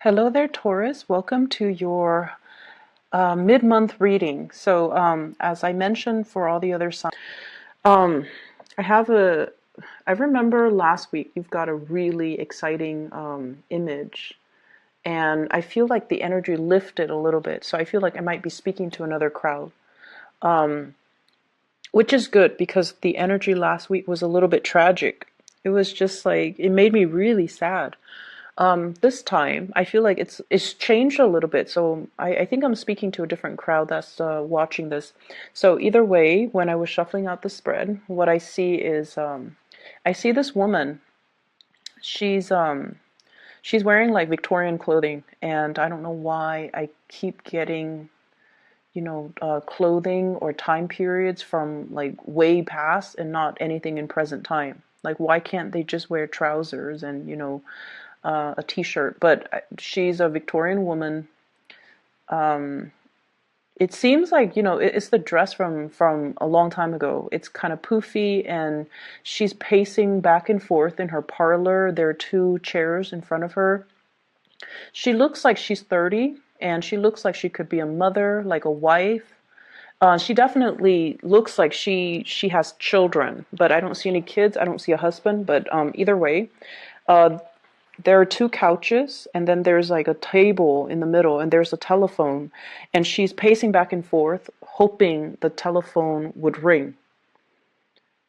Hello there, Taurus. Welcome to your mid-month reading. So, as I mentioned for all the other signs, um, I have a. I remember last week you've got a really exciting image, and I feel like the energy lifted a little bit. So I feel like I might be speaking to another crowd, which is good because the energy last week was a little bit tragic. It was just like it made me really sad. This time, I feel like it's changed a little bit. So I think I'm speaking to a different crowd that's watching this. So either way, when I was shuffling out the spread, what I see is I see this woman. She's she's wearing like Victorian clothing, and I don't know why I keep getting clothing or time periods from like way past and not anything in present time. Like, why can't they just wear trousers and a t-shirt? But she's a Victorian woman. It seems like it's the dress from a long time ago. It's kind of poofy, and she's pacing back and forth in her parlor. There are two chairs in front of her. She looks like she's 30, and she looks like she could be a mother, like a wife. She definitely looks like she has children, but I don't see any kids. I don't see a husband, but either way, uh, there are two couches, and then there's like a table in the middle, and there's a telephone, and she's pacing back and forth, hoping the telephone would ring.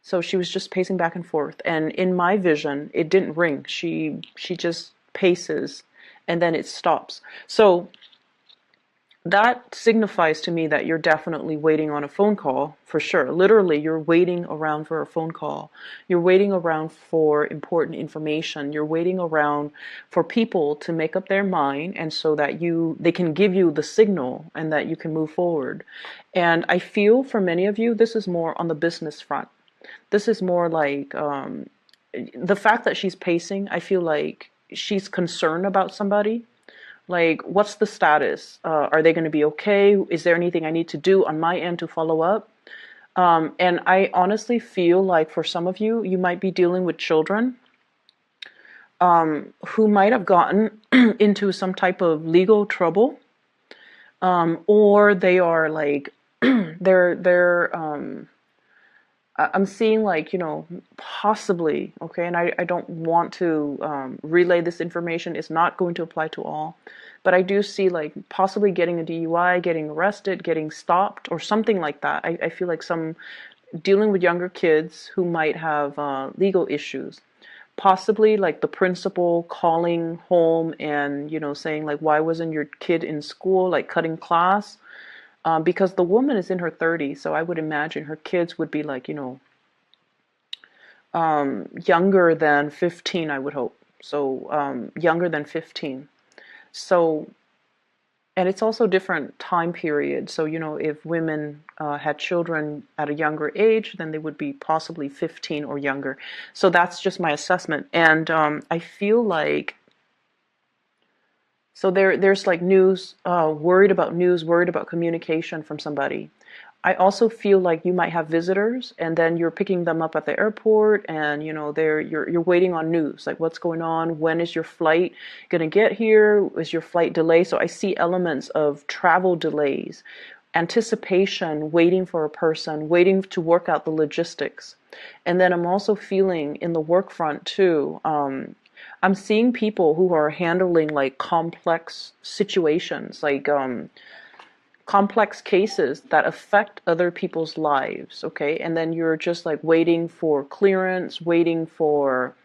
So she was just pacing back and forth, and in my vision, it didn't ring. She just paces, and then it stops. So that signifies to me that you're definitely waiting on a phone call, for sure. Literally, you're waiting around for a phone call. You're waiting around for important information. You're waiting around for people to make up their mind, and so that they can give you the signal and that you can move forward. And I feel for many of you, this is more on the business front. This is more like the fact that she's pacing, I feel like she's concerned about somebody. Like, what's the status? Are they going to be okay? Is there anything I need to do on my end to follow up? And I honestly feel like for some of you, you might be dealing with children who might have gotten into some type of legal trouble, or they are like I'm seeing like, possibly, okay, and I don't want to relay this information. It's not going to apply to all, but I do see like possibly getting a DUI, getting arrested, getting stopped, or something like that. I feel like some dealing with younger kids who might have legal issues. Possibly like the principal calling home and, saying like, why wasn't your kid in school, like cutting class? Because the woman is in her 30s, so I would imagine her kids would be like, younger than 15, I would hope. So younger than 15. So, and it's also different time period. So, if women had children at a younger age, then they would be possibly 15 or younger. So that's just my assessment. And I feel like, so there's like news, worried about communication from somebody. I also feel like you might have visitors, and then you're picking them up at the airport, and you're waiting on news, like what's going on, when is your flight gonna get here, is your flight delayed? So I see elements of travel delays, anticipation, waiting for a person, waiting to work out the logistics. And then I'm also feeling in the work front too, I'm seeing people who are handling like complex situations, like complex cases that affect other people's lives, okay? And then you're just like waiting for clearance, waiting for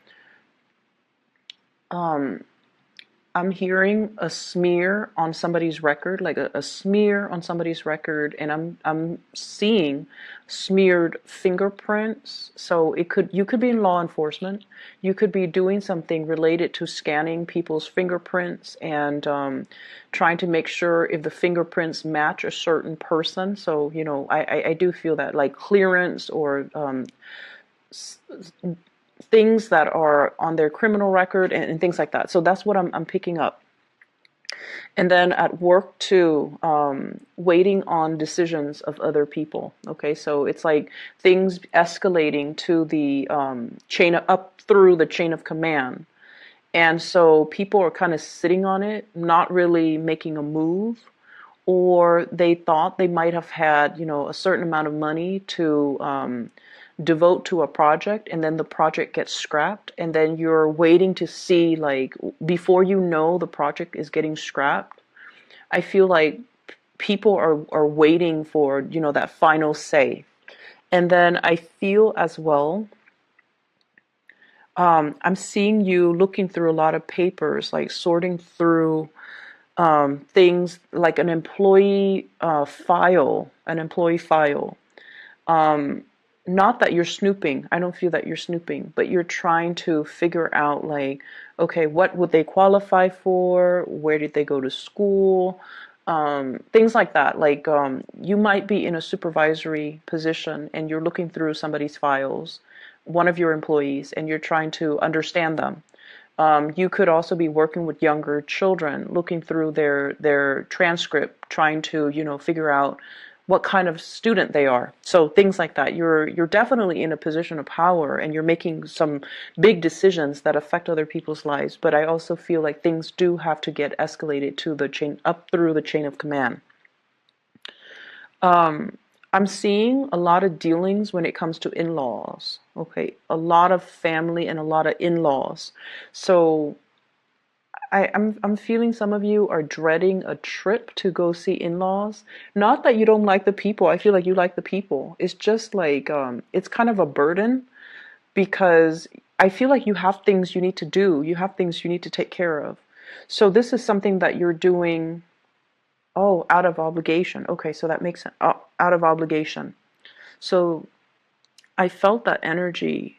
I'm hearing a smear on somebody's record, like a smear on somebody's record, and I'm seeing smeared fingerprints. So you could be in law enforcement, you could be doing something related to scanning people's fingerprints and trying to make sure if the fingerprints match a certain person. So I do feel that like clearance or things that are on their criminal record and things like that. So that's what I'm picking up. And then at work too, waiting on decisions of other people. Okay, so it's like things escalating to the up through the chain of command. And so people are kind of sitting on it, not really making a move, or they thought they might have had, a certain amount of money to devote to a project, and then the project gets scrapped, and then you're waiting to see, like, before you know the project is getting scrapped. I feel like people are waiting for, that final say. And then I feel as well, I'm seeing you looking through a lot of papers, like sorting through things like an employee file. Not that you're snooping. I don't feel that you're snooping, but you're trying to figure out, like, okay, what would they qualify for? Where did they go to school? Things like that. Like, you might be in a supervisory position and you're looking through somebody's files, one of your employees, and you're trying to understand them. You could also be working with younger children, looking through their transcript, trying to, figure out what kind of student they are. So things like that. You're definitely in a position of power, and you're making some big decisions that affect other people's lives. But I also feel like things do have to get escalated to the chain, up through the chain of command. I'm seeing a lot of dealings when it comes to in-laws. Okay, a lot of family and a lot of in-laws. So I'm feeling some of you are dreading a trip to go see in-laws. Not that you don't like the people. I feel like you like the people. It's just like it's kind of a burden, because I feel like you have things you need to do. You have things you need to take care of. So this is something that you're doing. Oh, out of obligation. Okay, so that makes sense. Out of obligation. So I felt that energy,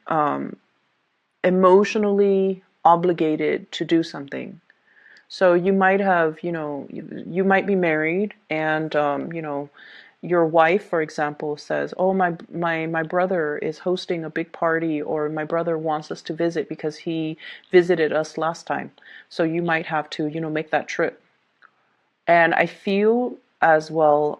emotionally obligated to do something. So you might have, you might be married, and your wife, for example, says, "Oh, my brother is hosting a big party, or my brother wants us to visit because he visited us last time." So you might have to, make that trip. And I feel as well,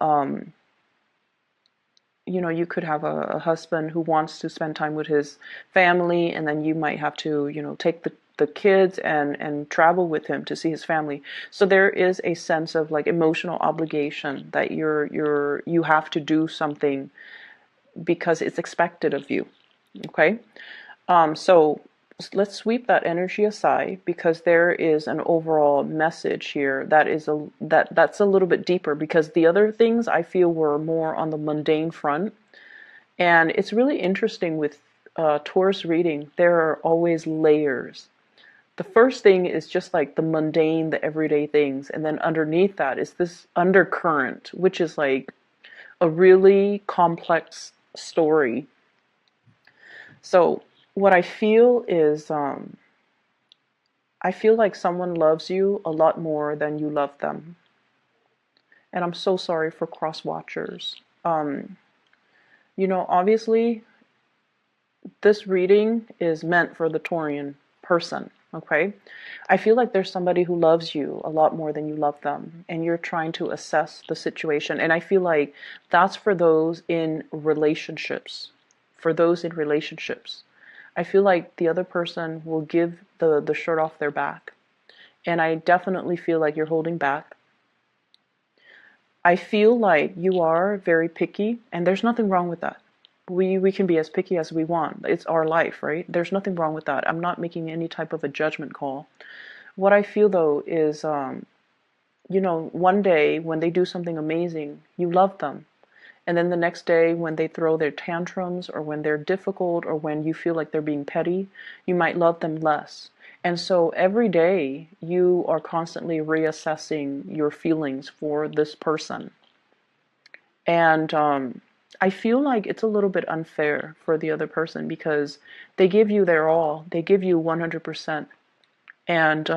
you could have a husband who wants to spend time with his family, and then you might have to, take the kids and travel with him to see his family. So there is a sense of, like, emotional obligation that you have to do something because it's expected of you. Okay? So let's sweep that energy aside, because there is an overall message here that's a little bit deeper, because the other things I feel were more on the mundane front. And it's really interesting with Taurus reading, there are always layers. The first thing is just like the mundane, the everyday things, and then underneath that is this undercurrent, which is like a really complex story. So what I feel is, I feel like someone loves you a lot more than you love them. And I'm so sorry for cross watchers. Obviously, this reading is meant for the Taurian person, okay? I feel like there's somebody who loves you a lot more than you love them, and you're trying to assess the situation. And I feel like that's for those in relationships. For those in relationships. I feel like the other person will give the shirt off their back. And I definitely feel like you're holding back. I feel like you are very picky, and there's nothing wrong with that. We can be as picky as we want. It's our life, right? There's nothing wrong with that. I'm not making any type of a judgment call. What I feel, though, is, one day when they do something amazing, you love them. And then the next day when they throw their tantrums, or when they're difficult, or when you feel like they're being petty, you might love them less. And so every day you are constantly reassessing your feelings for this person. And I feel like it's a little bit unfair for the other person, because they give you their all. They give you 100%. And,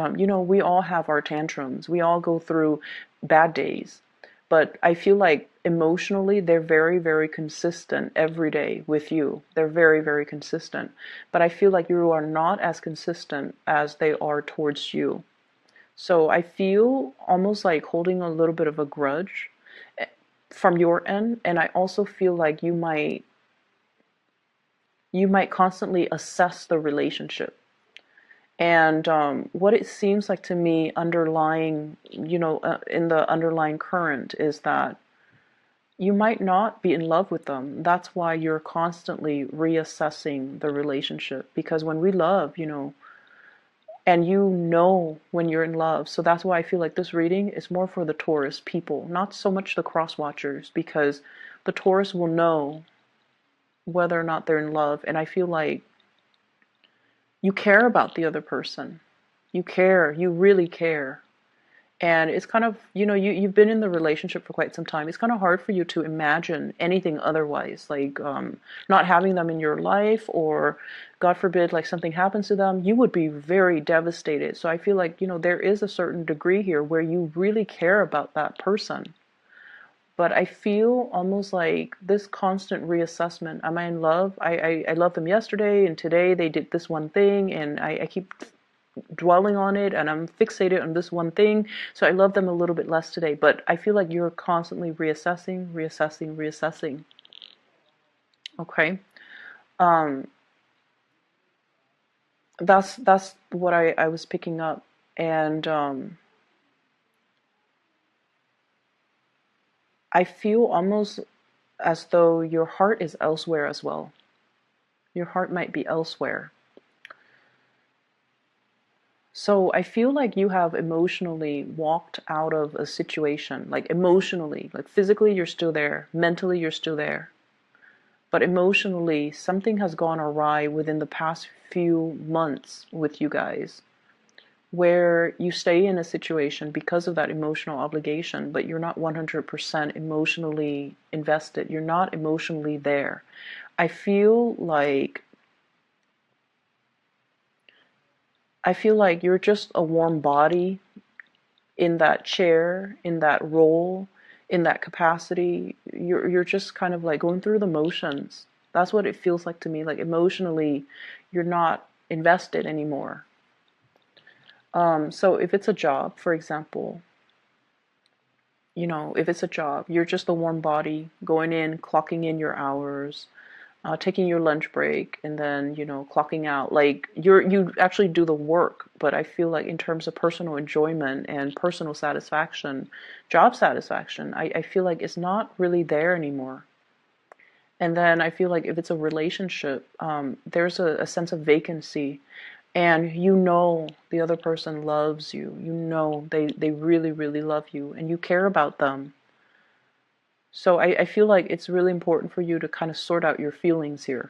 we all have our tantrums. We all go through bad days. But I feel like emotionally they're very, very consistent every day with you. They're very, very consistent. But I feel like you are not as consistent as they are towards you. So I feel almost like holding a little bit of a grudge from your end. And I also feel like you might constantly assess the relationship. And what it seems like to me underlying, in the underlying current is that you might not be in love with them. That's why you're constantly reassessing the relationship. Because when we love, and when you're in love. So that's why I feel like this reading is more for the Taurus people, not so much the cross watchers, because the Taurus will know whether or not they're in love. And I feel like you care about the other person. You care, you really care. And it's kind of, you've been in the relationship for quite some time. It's kind of hard for you to imagine anything otherwise, like not having them in your life, or God forbid, like something happens to them, you would be very devastated. So I feel like, there is a certain degree here where you really care about that person. But I feel almost like this constant reassessment. Am I in love? I loved them yesterday, and today they did this one thing, and I keep dwelling on it, and I'm fixated on this one thing, so I love them a little bit less today. But I feel like you're constantly reassessing. Okay. um that's what I was picking up. And I feel almost as though your heart is elsewhere as well. Your heart might be elsewhere. So I feel like you have emotionally walked out of a situation, like emotionally, like physically you're still there, mentally you're still there. But emotionally, something has gone awry within the past few months with you guys, where you stay in a situation because of that emotional obligation, but you're not 100% emotionally invested. You're not emotionally there. I feel like you're just a warm body in that chair, in that role, in that capacity. You're just kind of like going through the motions. That's what it feels like to me. Like emotionally, you're not invested anymore. So if it's a job, for example, if it's a job, you're just a warm body going in, clocking in your hours, taking your lunch break, and then clocking out. Like you actually do the work. But I feel like in terms of personal enjoyment and personal satisfaction, job satisfaction, I feel like it's not really there anymore. And then I feel like if it's a relationship, there's a sense of vacancy, and the other person loves you. They really, really love you, and you care about them. So I feel like it's really important for you to kind of sort out your feelings here.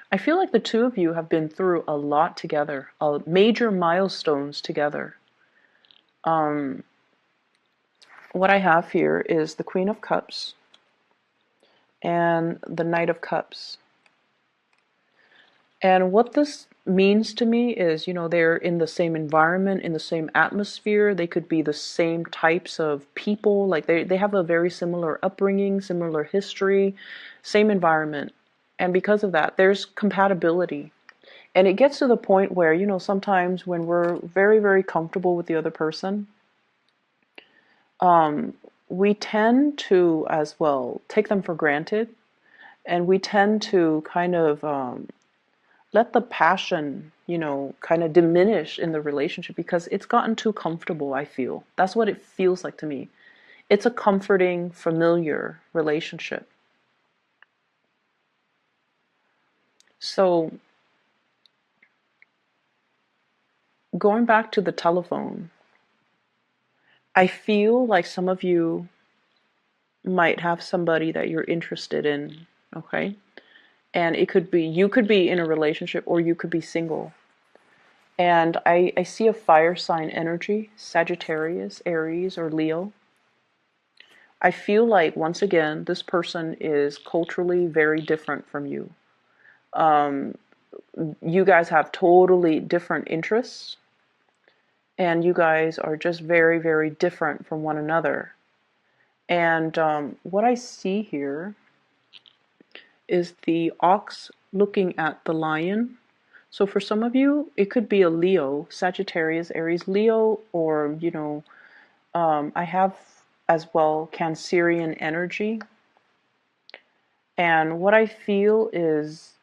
I feel like the two of you have been through a lot together, major milestones together. What I have here is the Queen of Cups and the Knight of Cups. And what this means to me is, they're in the same environment, in the same atmosphere. They could be the same types of people. Like they have a very similar upbringing, similar history, same environment. And because of that, there's compatibility. And it gets to the point where, sometimes when we're very, very comfortable with the other person, we tend to as well take them for granted. And we tend to kind of let the passion, kind of diminish in the relationship because it's gotten too comfortable, I feel. That's what it feels like to me. It's a comforting, familiar relationship. So, going back to the telephone, I feel like some of you might have somebody that you're interested in, okay? And you could be in a relationship, or you could be single. And I see a fire sign energy, Sagittarius, Aries, or Leo. I feel like, once again, this person is culturally very different from you. You guys have totally different interests, and you guys are just very, very different from one another. And what I see here is the ox looking at the lion. So for some of you, it could be a Leo, Sagittarius, Aries, Leo, or, I have as well Cancerian energy. And what I feel is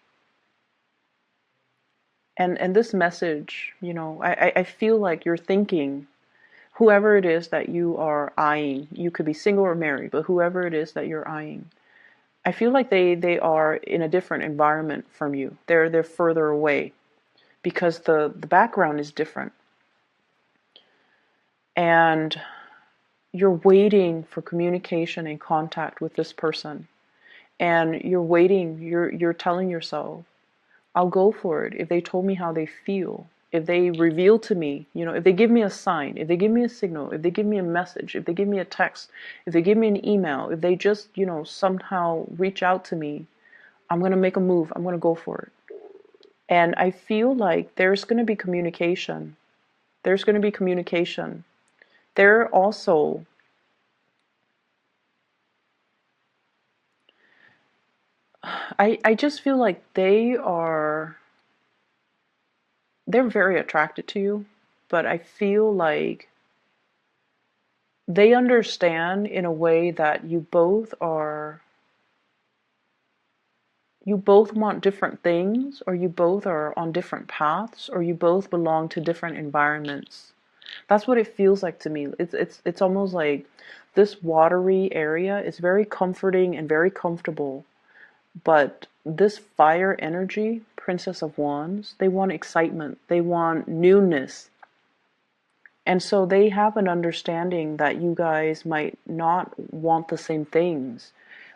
And this message, I feel like you're thinking, whoever it is that you are eyeing, you could be single or married, but whoever it is that you're eyeing, I feel like they are in a different environment from you. They're further away because the background is different. And you're waiting for communication and contact with this person. And you're waiting, you're telling yourself, I'll go for it if they told me how they feel. If they reveal to me, if they give me a sign, if they give me a signal, if they give me a message, if they give me a text, if they give me an email, if they just, somehow reach out to me, I'm going to make a move. I'm going to go for it. And I feel like there's going to be communication. There's going to be communication. They're also, I just feel like they're very attracted to you, but I feel like they understand in a way that you both want different things, or you both are on different paths, or you both belong to different environments. That's what it feels like to me. It's almost like this watery area is very comforting and very comfortable, but this fire energy, Princess of Wands, they want excitement, they want newness. And so they have an understanding that you guys might not want the same things,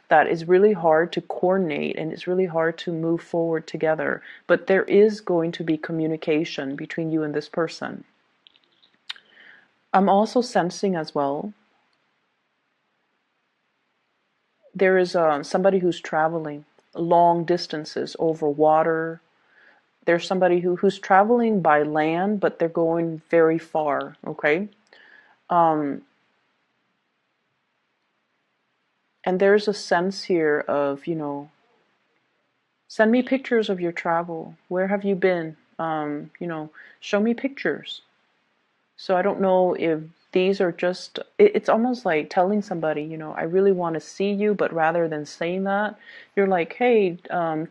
that it's really hard to coordinate and it's really hard to move forward together. But there is going to be communication between you and this person. I'm also sensing as well, there is somebody who's traveling long distances over water. There's somebody who's traveling by land, but they're going very far, okay? Um, and there's a sense here of, send me pictures of your travel. Where have you been? Show me pictures. So I don't know if these are just, it's almost like telling somebody, I really want to see you, but rather than saying that, you're like, hey,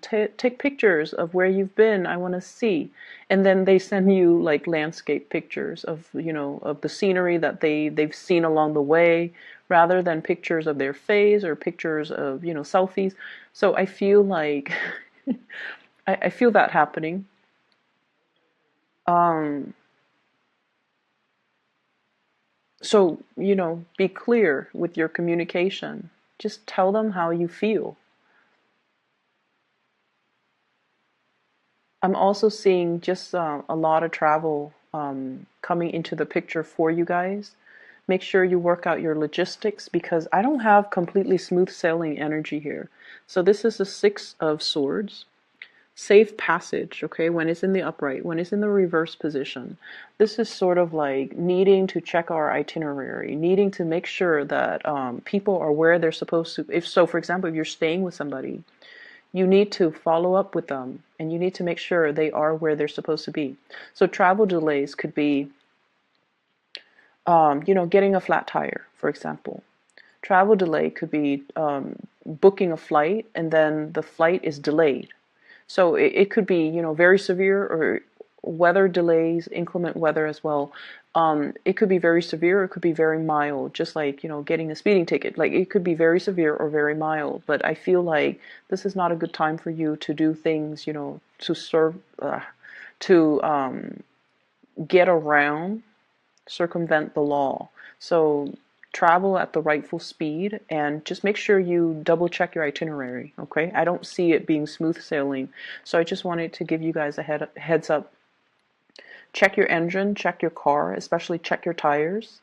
take pictures of where you've been. I want to see. And then they send you like landscape pictures of, of the scenery that they've seen along the way, rather than pictures of their face or pictures of, selfies. So I feel like, I feel that happening. Um, So, be clear with your communication. Just tell them how you feel. I'm also seeing just a lot of travel coming into the picture for you guys. Make sure you work out your logistics, because I don't have completely smooth sailing energy here. So this is the Six of Swords. Safe passage, okay, when it's in the upright, when it's in the reverse position. This is sort of like needing to check our itinerary, needing to make sure that people are where they're supposed to. If so, for example, if you're staying with somebody, you need to follow up with them and you need to make sure they are where they're supposed to be. So travel delays could be, getting a flat tire, for example. Travel delay could be booking a flight and then the flight is delayed. So it could be, very severe, or weather delays, inclement weather as well. It could be very severe, it could be very mild, just like, getting a speeding ticket. Like, it could be very severe or very mild. But I feel like this is not a good time for you to do things, to serve, to get around, circumvent the law. So travel at the rightful speed and just make sure you double check your itinerary, okay? I don't see it being smooth sailing. So I just wanted to give you guys a heads up. Check your engine, check your car, especially check your tires.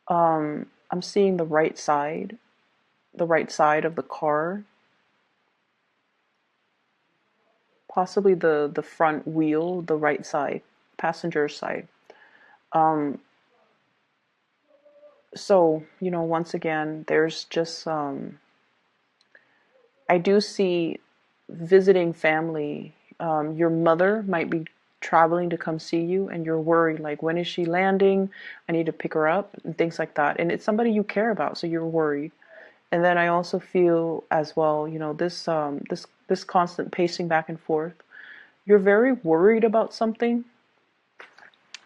I'm seeing the right side of the car. Possibly the front wheel, the right side, passenger side. Um, so, once again, there's just, I do see visiting family. Your mother might be traveling to come see you and you're worried, like, when is she landing? I need to pick her up and things like that. And it's somebody you care about, so you're worried. And then I also feel as well, this constant pacing back and forth. You're very worried about something.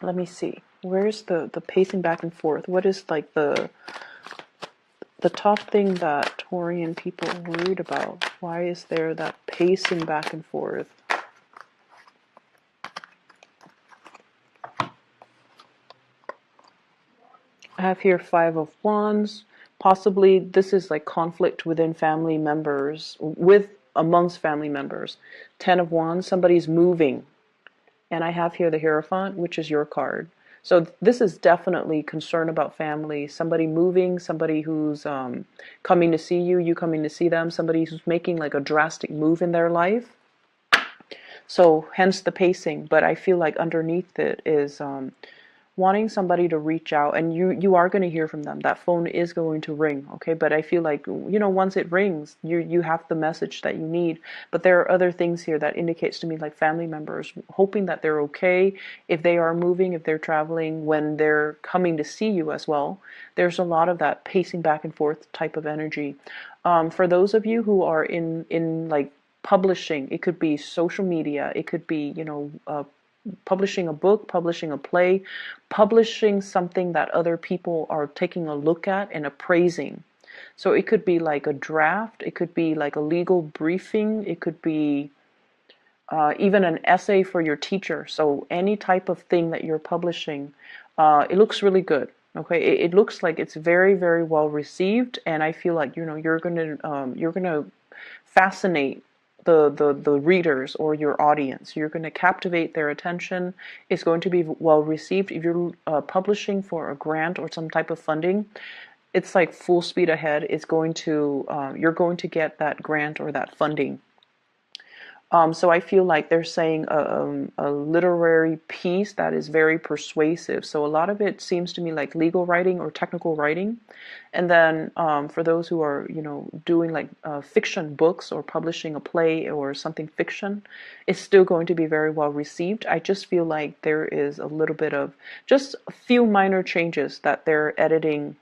Let me see. Where's the pacing back and forth? What is like the top thing that Taurian people are worried about? Why is there that pacing back and forth? I have here Five of Wands. Possibly this is like conflict within family members, amongst family members. Ten of Wands, somebody's moving. And I have here the Hierophant, which is your card. So this is definitely concern about family, somebody moving, somebody who's coming to see you, you coming to see them, somebody who's making like a drastic move in their life. So hence the pacing, but I feel like underneath it is wanting somebody to reach out, and you are going to hear from them. That phone is going to ring, okay? But I feel like, you know, once it rings, you have the message that you need. But there are other things here that indicates to me like family members hoping that they're okay if they are moving, if they're traveling, when they're coming to see you as well. There's a lot of that pacing back and forth type of energy. For those of you who are in like publishing, it could be social media, it could be, you know, publishing a book, publishing a play, publishing something that other people are taking a look at and appraising. So it could be like a draft, it could be like a legal briefing, it could be even an essay for your teacher. So any type of thing that you're publishing, it looks really good. Okay, it looks like it's very, very well received, and I feel like, you know, you're gonna fascinate the readers or your audience. You're going to captivate their attention. It's going to be well received. If you're publishing for a grant or some type of funding, it's like full speed ahead. It's going to you're going to get that grant or that funding. So I feel like they're saying a literary piece that is very persuasive. So a lot of it seems to me like legal writing or technical writing. And then for those who are, you know, doing like fiction books or publishing a play or something fiction, it's still going to be very well received. I just feel like there is a little bit of just a few minor changes that they're editing.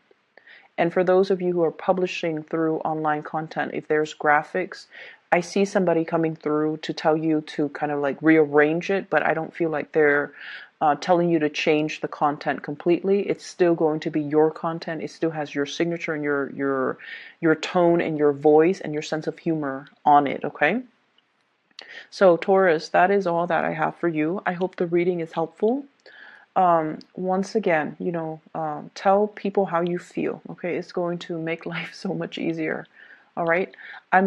And for those of you who are publishing through online content, if there's graphics, I see somebody coming through to tell you to kind of like rearrange it, but I don't feel like they're telling you to change the content completely. It's still going to be your content. It still has your signature and your tone and your voice and your sense of humor on it, okay? So Taurus, that is all that I have for you. I hope the reading is helpful. Once again, you know, tell people how you feel, okay? It's going to make life so much easier. All right. I'm